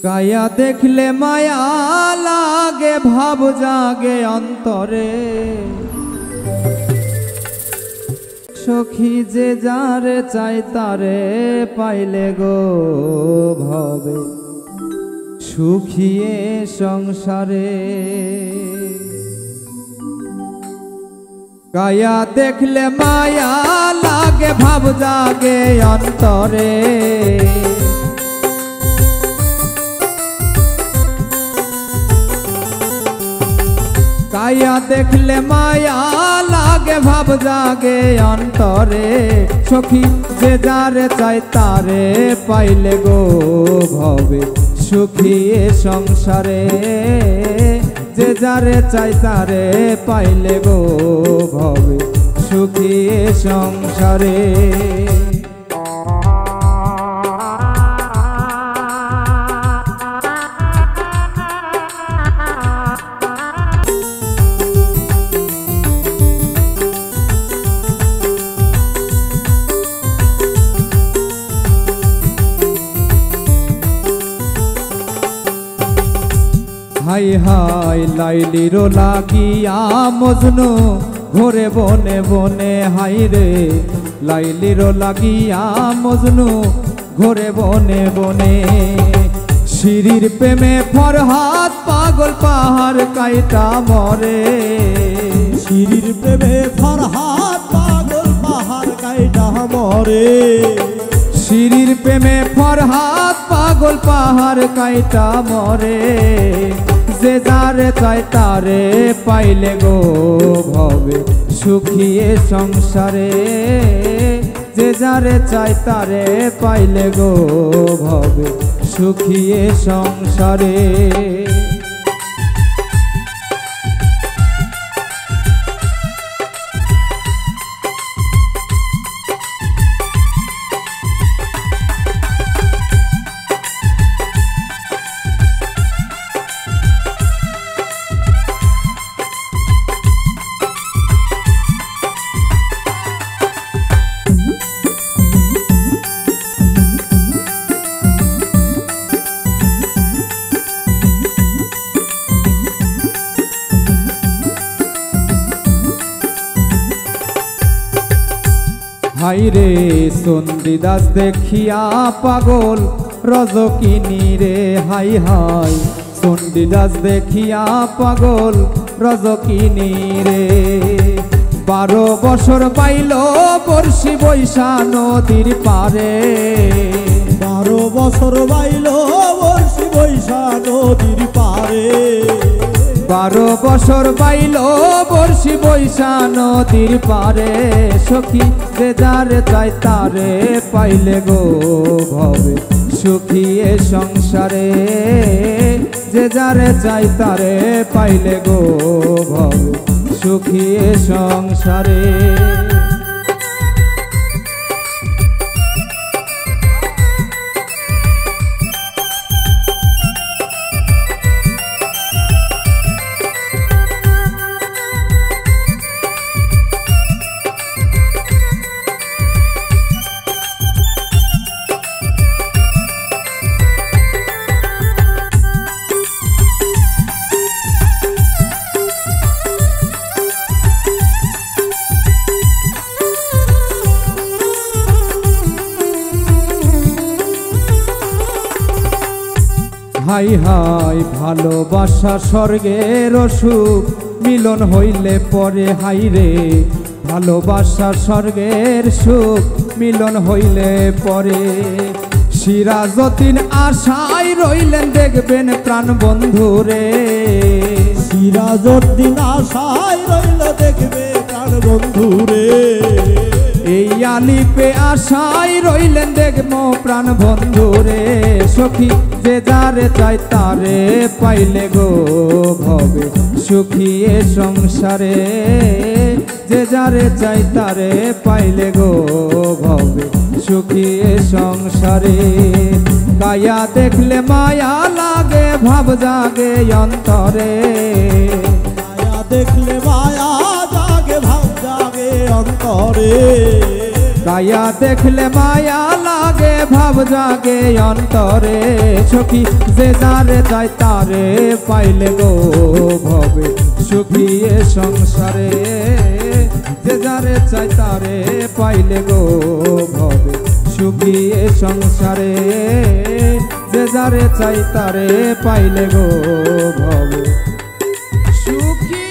काया देखले माया लागे भाव जागे अंतरे सखी जे जारे चाय तारे पाइले गो भवे सुखिए संसारे। काया देखले माया लागे भाव जागे अंतरे काया देखले माया लागे भाव जागे अंतरे सखी जे जारे चाय तारे पाइले गो भवे सुखिए संसारे। जे जारे चाय तारे पाइले गो भवे सुखिए संसारे। हाय हाय लाइलिरो लागिया मजनू घोरे बने बने हाय रे लाइलिरो लागिया मजनू घोरे बने बने शिरीर प्रेमे फरहाद पागल पहाड़ काइटा मरे। शिरीर प्रेमे फरहाद पागल पहाड़ काइटा मरे। शिरीर प्रेमे फरहाद पागल पहाड़ काइटा मरे। जे जारे चाय तारे पाइले गो भवे सुखिए संसारे। जे जारे चाय तारे पाइले गो भवे सुखिए संसारे। हाय रे चंडीदास देखिया पागल रजकिनी रे हाय हाय चंडीदास देखिया पागल रजकिनी रे। 12 বছর পাইলো বর্ষি বৈশা নদীর পারে। 12 বছর পাইলো বর্ষি বৈশা নদীর পারে। 12 বছর পাইলো বর্ষি বৈশা নদীর পারে সখী যে যারে চায় তারে পাইলে গো ভবে সুখিয়ে সংসারে। যে যারে চায় তারে পাইলে গো ভবে সুখিয়ে সংসারে। हाय हाय भालोबासा स्वर्गेर सुख मिलन हইলে परे हाय रे भालोबासा स्वर्गेर सुख मिलन हইলে परे। सिराजुद्दीन आशाय रইলেন देखबेन प्राण बंधु रे। सिराजुद्दीन आशाय रইল देखबे प्राण बंधु रे। এই আলিপে আশায় রইলেন দেখবো প্রাণ বন্ধু রে সখী যে যারে চায় তারে পাইলে গো ভবে সুখিয়ে সংসারে। যে যারে চায় তারে পাইলে গো ভবে সুখিয়ে সংসারে। কায়া দেখলে মায়া লাগে ভাব জাগে অন্তরে। কায়া দেখলে মায়া জাগে ভাব জাগে অন্তরে। काया देखले माया लागे জাগে ভাব জাগে অন্তরে সখী যে যারে চায় তারে পাইলে গো ভবে সুখী এ সংসারে যে যারে চায় তারে পাইলে গো ভবে সুখী এ সংসারে যে যারে চাই তারে পাইলে গো ভবে সুখী।